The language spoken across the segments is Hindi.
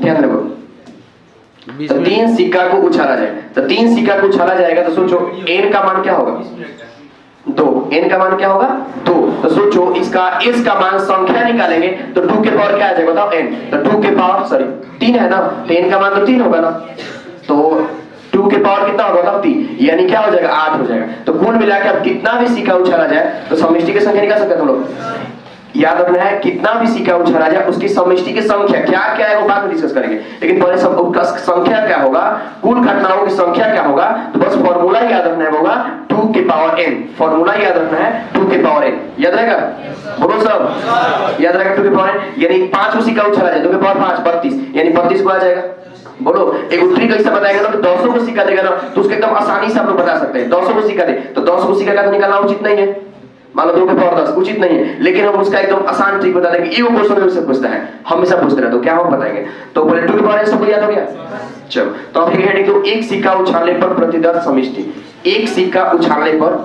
ध्यान रखो। तो 3 सिक्का को उछाला जाए, तो 3 सिक्का को उछाला जाएगा तो सोचो n का मान क्या होगा 2, n का मान क्या होगा 2। तो सोचो इसका मान संख्या निकालेंगे तो 2 के पावर क्या आ जाएगा बताओ n, तो 2 के पावर 3 है ना, तो n का मान तो 3 होगा ना, तो 2 के पावर कितना होगा बताओ 3, यानी क्या हो जाएगा 8 हो जाएगा। तो कुल मिलाकर अब कितना भी सिक्का उछाला जाए तो समष्टि की संख्या निकाल सकते हैं तुम लोग। याद रखना है कितना भी सिक्का उछाला जाए उसकी समष्टि की संख्या क्या क्या है वो बाद में डिस्कस करेंगे, लेकिन पहले सब उसका संख्या क्या होगा, कुल घटनाओं की संख्या क्या होगा, तो बस फॉर्मूला याद रखना है होगा 2 के पावर n। फॉर्मूला याद रखना है 2 के पावर n, याद रहेगा, बोलो सब याद रहेगा 2 के पावर n। यानी 5 को सिक्का उछाला जाए 2 के पावर 5 32, यानी 32 को आ जाएगा। बोलो एक ट्रिक कैसे बताएगा ना, तो 200 को सिक्का देगा ना तो उसके एकदम आसानी से आप लोग बता सकते हैं। 200 को सिक्का दे तो 200 को सिक्का का तो निकालना उचित नहीं है, मान लो 2 के पावर 10 उचित नहीं है, लेकिन हम उसका एकदम आसान ट्रिक बता देंगे। ये वो क्वेश्चन में से पूछता है, हमेशा पूछते रहे तो क्या हम बताएंगे। तो पहले 2 के पावर सबको याद हो गया, चलो तो आप लिख हेडिंग दो, एक सिक्का उछालने पर प्रतिदर्श समष्टि। एक सिक्का उछालने पर,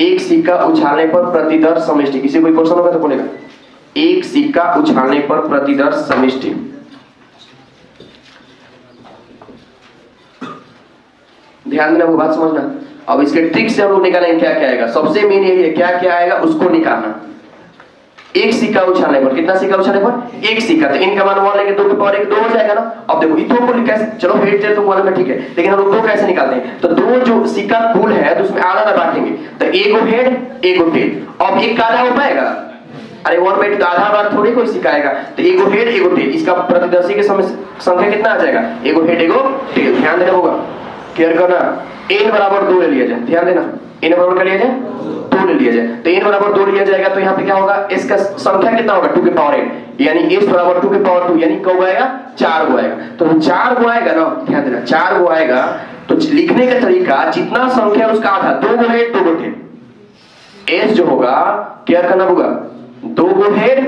एक सिक्का उछालने पर प्रतिदर्श समष्टि। किसी कोई क्वेश्चन होगा तो बोलेगा। एक सिक्का उछालने पर प्रतिदर्श समष्टि। ध्यान देना वो बात समझना। अब इसके ट्रिक से हम लोग निकालेंगे क्या क्या आएगा। सबसे मेन यही है क्या क्या आएगा उसको निकालना। एक सिक्का उछालने पर, कितना सिक्का उछालने पर एक सिक्का, तो इनका मान 1 लेके 2 के पावर 1 2 हो जाएगा ना। अब देखो इतो को कैसे, चलो हेड टेल तो वाले में ठीक है, लेकिन हम लोग 2 कैसे निकालते हैं, तो 2 जो सिक्का कुल है तो उसमें आधा बांटेंगे, तो एक को हेड एक को टेल। अब एक का आधा हो पाएगा, अरे 1/2 तो आधा बार थोड़ी कोई सिक्का आएगा, तो एक को हेड एक को टेल, इसका प्रतिदर्शी की संख्या कितना आ जाएगा, एक को हेड एक को टेल। ध्यान देना होगा, केयर करना। n बराबर 2 ले लिया जाए, ध्यान देना n बराबर क्या लिया जाए 2 ले लिया जाए, तो n बराबर 2 लिया जाएगा तो यहाँ पे क्या होगा, इसका संख्या कितना होगा 2 के पावर 8, यानी s बराबर 2 के पावर 2, यानी कब आएगा 4 को आएगा। तो 4 को आएगा ना, ध्यान देना 4 को आएगा तो लिखने का तरीका जितना संख्या उसका आधा, 2 को हेड 2 को टेल, s जो होगा केयर करना होगा 2 को हेड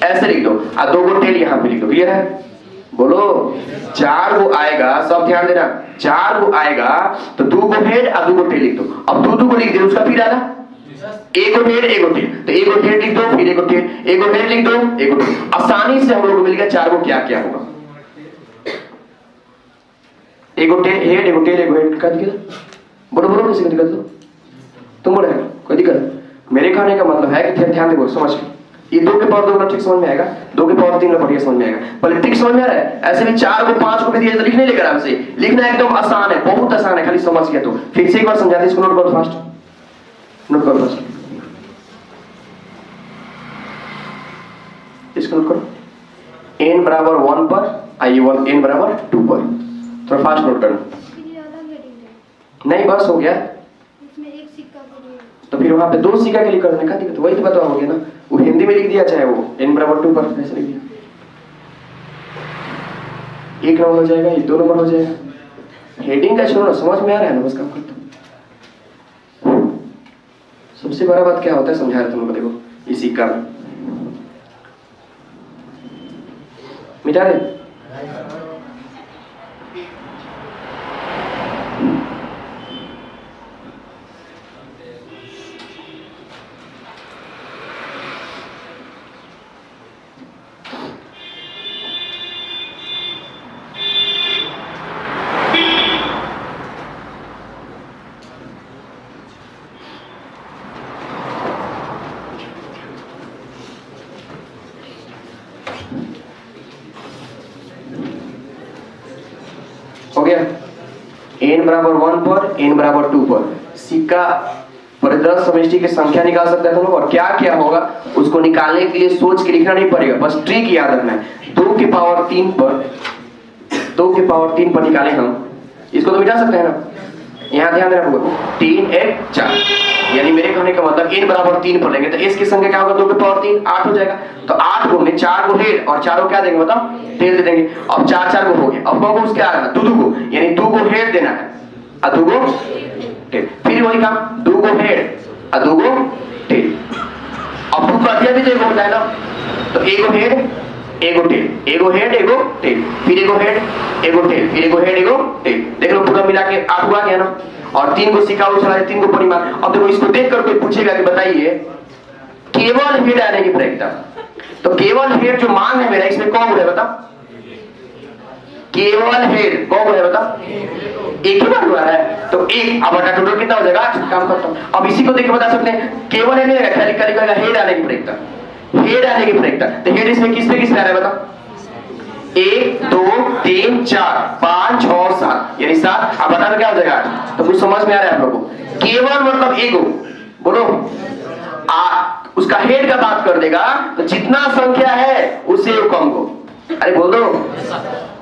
ऐसे लिख दो और 2 को टेल यहाँ पे लिख दो। क्लियर है, बोलो 4 को आएगा, सब ध्यान देना 4 को आएगा तो 2 को हेड और 2 को टेल लिख दो। अब 2 को लिख दे उसका फिर आधा, एक को हेड एक को टेल, तो एक को हेड लिख दो फिर एक को टेल, एक को हेड लिख दो एक को टेल। आसानी से हम लोग को मिल गया 4 को क्या क्या होगा, एक को हेड एक को टेल एक को हेड कर दिया। बोलो बोलो किसी को दिक्कत दो, तुम बोले कोई दिक्कत। मेरे कहने का मतलब है कि ध्यान देखो समझ के, ये 2 के पावर 2 ट्रिक समझ में आएगा, 2 के पावर 3 बढ़िया समझ में आएगा। पहले ट्रिक समझ में आ रहा है, ऐसे भी 4 को 5 को भी दिया तो लिखने लेकर आपसे लिखना एकदम आसान है, बहुत आसान है, खाली समझ गया तो। फिर से एक बार समझाते इसको, नोट करो फास्ट, नोट करो फास्ट, इसको नोट करो। n बराबर 1 पर आइए 1, n बराबर 2 पर, थोड़ा फास्ट नोट करना। नहीं बस हो गया, तो फिर वहां पे 2 सिक्का के लिए करने का दिक्कत, वही तो बता हो गया ना, वो हिंदी में लिख दिया चाहे वो n बराबर 2 पर ऐसे लिख दिया, 1 नंबर हो जाएगा, ये 2 नंबर हो जाएगा। हेडिंग का छोड़ो, समझ में आ रहा है ना, बस काम करता हूं। सबसे बड़ा बात क्या होता है समझा रहा तुम लोग, देखो ये सिक्का मिटा दे। हो गया, n बराबर 1 पर n बराबर 2 पर सिक्का प्रतिदर्श समष्टि की संख्या निकाल सकते हैं तुम लोग, और क्या क्या होगा उसको निकालने के लिए सोच के लिखना नहीं पड़ेगा, बस ट्रिक याद रखना है। 2 के पावर 3 पर, 2 के पावर 3 पर निकालें हम, इसको तो मिटा सकते हैं ना। यहाँ ध्यान देना होगा 3 1 4, यानी मेरे कहने का मतलब n बराबर 3 पर लेंगे तो s की संख्या क्या होगा 2 के पावर 3 8 हो जाएगा, तो 8 को में 4 को हेड और 4 को क्या देंगे बताओ टेल दे देंगे। अब 4 4 को हो गया, अब को उसके आ रहा है 2 को, यानी 2 को हेड देना है और 2 को टेल, फिर वही काम 2 को हेड और 2 को टेल। अब 2 का अध्ययन भी होता है ना, तो 1 को हेड 1 को टेल, 1 को हेड 1 को टेल, फिर 1 को हेड 1 को टेल, फिर 1 को हेड 1 को टेल। देख लो पूरा मिला के 8 हुआ गया ना, और 3 को सिक्का उछाला है 3 को परिमाण। अब देखो इसको देखकर कोई पूछेगा कि बताइए केवल हेड आने की प्रयोगता, तो केवल हेड जो मान है मेरा इसमें कौन है बताओ, केवल हेड कौन है बता, एक ही बार हुआ है तो एक, अब बटा टोटल कितना हो जाएगा 8। काम करता हूं, अब इसी को देख के बता सकते हैं केवल हेड नहीं खाली खाली करेगा हेड आने की प्रयोगता, हेड आने की प्रयोगता। तो हेड इसमें किस पे किस पे आ रहा है बता, 1 2 3 4 5 6 7 यानी 7। अब बता क्या हो जाएगा 8। तो कुछ समझ में आ रहा है आप लोगों को, केवल मतलब एगो बोलो उसका हेड का बात कर देगा तो जितना संख्या है उससे कम को, अरे बोल दो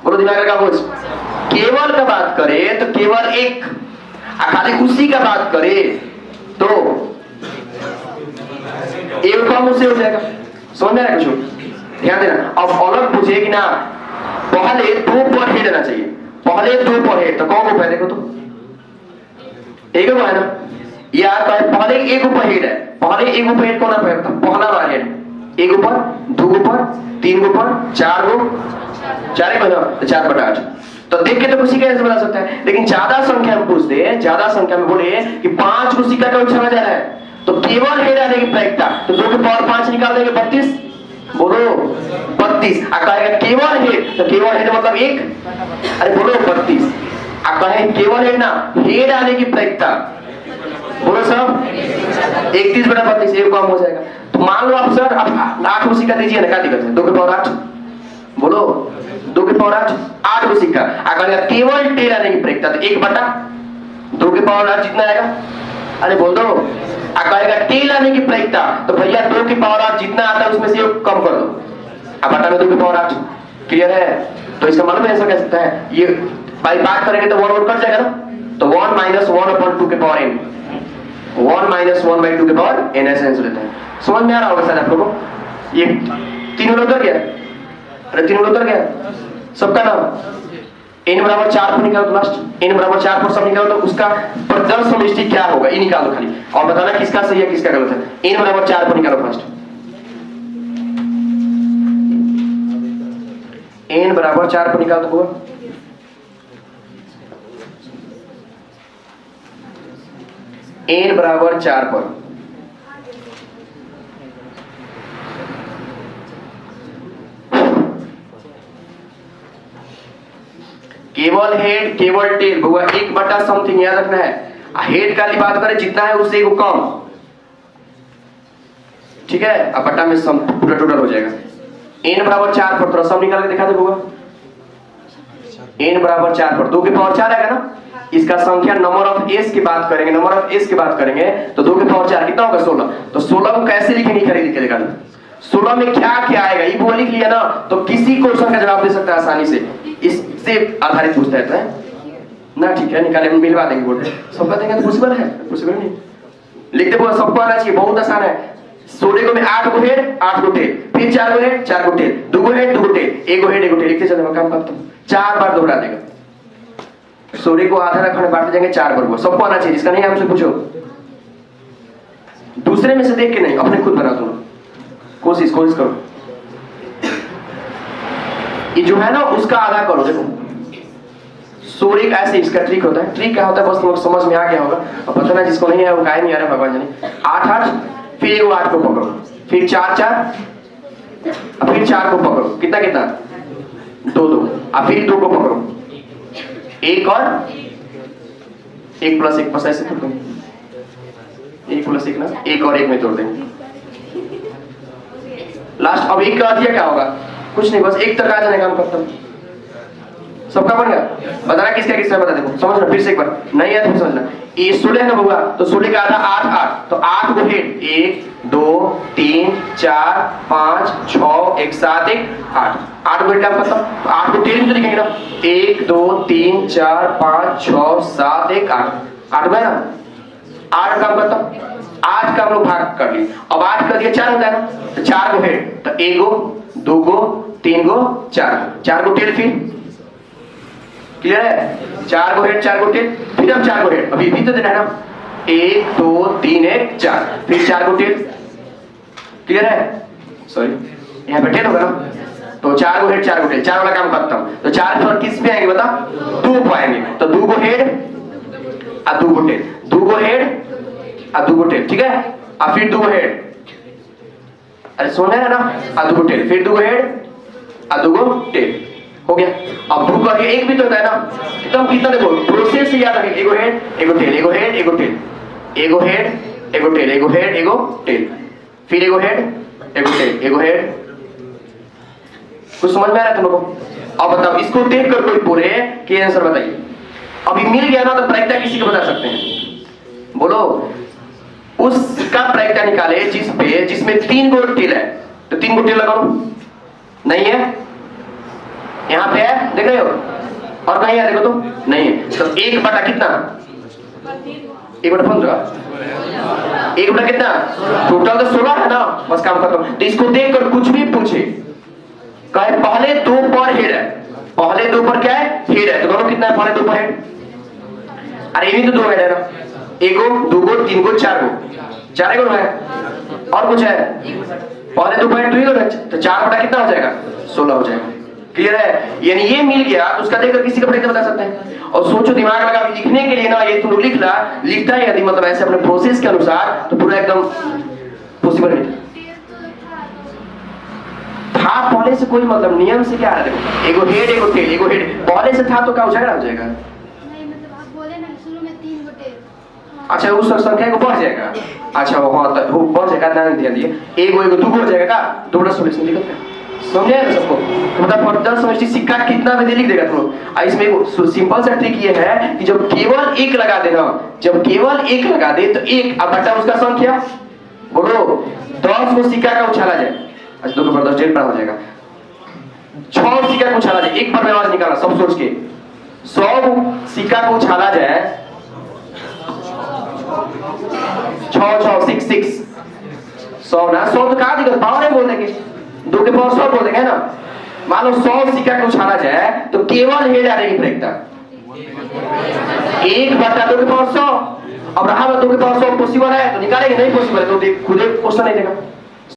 बोलो दिमाग लगा बोझ। केवल का बात करे तो केवल एक, खाली उसी का बात करे तो एक कम उससे हो जाएगा। समझ में आ रहा है कुछ, ध्यान देना। अब अलग पूछे कि ना पहले 2 पर हेड आना चाहिए, पहले 2 पर हेड तो कौन को पहले देखो तो एक को है ना यार, पहले एक ऊपर हेड है, पहले एक ऊपर हेड कौन है पहला बार हेड, एक ऊपर 2 ऊपर 3 ऊपर 4 गो 4 ही बना तो 4/8। तो देख के तो कुछ कैसे बता सकता है, लेकिन ज्यादा संख्या में पूछते हैं, ज्यादा संख्या में बोले कि 5 को सिक्का का उछाला जा रहा है तो केवल हेड आने की प्रायिकता, तो 2 के पावर 5 निकाल देंगे 32, बोलो 32। कहेगा केवल हेड तो केवल हेड मतलब 1, अरे बोलो 32। कहे केवल हेड ना हेड आने की प्रायिकता बोलो सब 31/32, एक कम हो जाएगा। तो मान लो आप सर आप 8 को सिक्का दीजिए ना, क्या दिक्कत है 2 के पावर 8 बोलो 2 के पावर 8 को सिक्का। अगर केवल टेल आने की प्रायिकता तो 1/2 के पावर 8 जितना आएगा, अरे बोल दो। अगर टेल आने की प्रायिकता तो भैया 2 के पावर 8 जितना आता है उसमें से कम कर दो, अब बटा में 2 के पावर 8 क्लियर है। तो इसका मतलब ऐसा कह सकता है ये भाई बात करेंगे तो 1 कट जाएगा ना, तो 1 - 1/2 के पावर n, 1 - 1/2 के पावर n ऐसे आंसर लेते हैं। समझ में आ रहा होगा सर आप लोगों को, ये तीनों उतर गया, अरे तीनों उतर गया सबका नाम n बराबर 4 पर निकालो, लास्ट n बराबर 4 पर सब निकालो तो उसका प्रदर्श समष्टि क्या होगा ये निकालो खाली, और बताना किसका सही है किसका गलत है। n बराबर 4 पर निकालो फर्स्ट, n बराबर 4 पर निकाल दो, n बराबर 4 पर केवल हेड केवल टेल भैया 1 समथिंग याद रखना है। हेड का बात करें जितना है उससे एक कम, ठीक है। अब बटा में सम पूरा टोटल हो जाएगा। n बराबर 4 पर थोड़ा सम निकाल के दिखा दे भैया, n बराबर 4 पर 2 के पावर 4 आएगा ना, इसका संख्या नंबर ऑफ एस की बात करेंगे, नंबर ऑफ एस की बात करेंगे तो 2 के पावर 4 कितना होगा 16। तो 16 को कैसे लिखेंगे खरीद के दिखा, 16 में क्या क्या आएगा ये वो लिख लिया ना तो किसी क्वेश्चन का जवाब दे सकता है आसानी से, इससे आधारित पूछता है ना, ठीक है। निकाले मिलवा देंगे बोर्ड सबका देंगे तो पॉसिबल है, पॉसिबल नहीं लिख दे सबको आना चाहिए, बहुत आसान है। 16 को में 8 को हेड 8 को टेल, फिर 4 को हेड 4 को टेल, 2 को हेड 2 को टेल, 1 को हेड 1 को टेल, लिखते चलो काम करता हूं 4 बार दोहरा देगा। 16 को आधा रखने बांट देंगे 4 बार, वो सबको आना चाहिए, जिसका नहीं हमसे पूछो, दूसरे में से देख के नहीं अपने खुद बना दो, कोशिश करो। ये जो है ना उसका आधा करो, देखो 16 ऐसे इसका ट्रिक होता है, ट्रिक क्या होता है बस तुम समझ में आ गया होगा, और पता ना जिसको नहीं है वो काहे नहीं आ रहा भगवान जाने। 8 फिर एगो 8 को पकड़ो, फिर 4 फिर 4 को पकड़ो, कितना 2 अब फिर 2 को पकड़ो, 1 और 1 + 1 बस ऐसे तोड़ देंगे, 1 + 1 ना 1 और 1 में तोड़ देंगे लास्ट। अब 1 का दिया क्या होगा कुछ नहीं, बस 1 तक आ जाने काम करता हूं, सबका बन गया। बताना किसका किसका बता देखो, समझना फिर से एक बार, नहीं है तो समझना। ये 16 है ना बउआ, तो 16 का आधा 8 तो 8 को हेड 1 2 3 4 5 6 1 7 1 8 को हेड काम करता हूं, तो 8 को टेल में तो लिखेंगे ना 1 2 3 4 5 6 7 1 8 गया ना, 8 काम करता हूं, 8 का हम लोग भाग कर लिए। अब 8 कर दिया 4 होता है ना, तो 4 को हेड तो 1 गो 2 गो 3 गो 4 को टेल, फिर क्लियर है 4 को हेड 4 को टेल, फिर हम 4 को हेड, अभी भी तो देना है ना 1 2 3 1 4 फिर 4 को टेल, क्लियर है। सॉरी यहाँ पे टेल होगा ना, तो 4 को हेड 4 को टेल, 4 वाला काम करता हूं, तो 4 पर किस पे आएंगे बता 2 पे आएंगे, तो 2 को हेड और 2 को टेल, 2 को हेड और 2 को टेल, ठीक है। अब फिर 2 को हेड, अरे सुन है ना, और 2 को टेल, फिर 2 को हेड और 2 को टेल, हो गया। अब दो करके एक भी तो होता है ना, एकदम कितना देखो प्रोसेस से याद रखें, एगो हेड एगो टेल, एगो हेड एगो टेल, एगो हेड एगो टेल, एगो हेड एगो टेल, फिर एगो हेड एगो टेल, एगो हेड। कुछ समझ में आ रहा है तुम लोगों को? अब बताओ इसको देखकर कोई पूरे के आंसर बताइए। अभी मिल गया ना तो प्रायिकता किसी को बता सकते हैं, बोलो। उसका प्रायिकता निकाले जिसमें 3 गो टेल है, तो 3 गो टेल लगाओ। नहीं है, यहां पे है, देख रहे हो? और कहीं है देखो तो नहीं है। तो 1 बटा कितना? 1 बटा 15। 1 बटा कितना? टोटल तो 16 है ना, बस काम खत्म। तो इसको देखकर कुछ भी पूछे, कहे पहले 2 पर हेड है, पहले 2 पर क्या है? हेड है। तो दोनों कितना है पहले 2 पर हेड? अरे ये भी तो 2 हेड है ना, 1 गो 2 गो 3 गो 4 गो, 4 गो है। और कुछ है? पहले 2 पर हेड 2 ही गो है, तो 4 बटा कितना हो जाएगा? 16 हो जाएगा। क्लियर है? यानी ये मिल गया तो उसका देखकर किसी का प्रायिकता बता सकते हैं। और सोचो दिमाग लगा लिखने के लिए ना, ये तुम लिखता है यदि मतलब ऐसे अपने प्रोसेस के अनुसार तो पूरा एकदम पॉसिबल नहीं था। पहले से कोई मतलब नियम से क्या है? देखो एगो हेड एगो टेल, एगो हेड पहले से था तो क्या हो जाएगा? हो जाएगा। नहीं मतलब आप बोले ना शुरू में 3 गो टेल। अच्छा उस संख्या को बढ़ जाएगा। अच्छा वो हाँ तो बढ़ जाएगा, ध्यान दिए। एगो एगो 2 गो हो जाएगा का? 2 बटा 16 लिखते हैं, समझे ना सबको? तो मतलब फर्दर समझती सिक्का कितना बजे लिख देगा तुम लोग। इसमें सिंपल सा ट्रिक ये है कि जब केवल 1 लगा देना, जब केवल 1 लगा दे तो 1 अब बटा उसका संख्या, बोलो 10 को सिक्का का उछाला जाए। अच्छा 2 के ऊपर 10 डेढ़ पर हो जाएगा। 6 सिक्का को उछाला जाए, एक पर में आवाज निकालना सब सोच के। 100 सिक्का को उछाला जाए, 6 6 6 6 100 ना, 100 तो कहा दिक्कत पावर है बोल देंगे, 2 के पावर 100 बोल देंगे ना। मान लो 100 सिक्का को उछाला जाए तो केवल हेड आ रहेगी प्रायिकता 1 बटा 2 के पावर 100। अब रहा 2 के पावर 100 पॉसिबल है तो निकालेंगे, नहीं पॉसिबल है तो खुद क्वेश्चन नहीं देगा।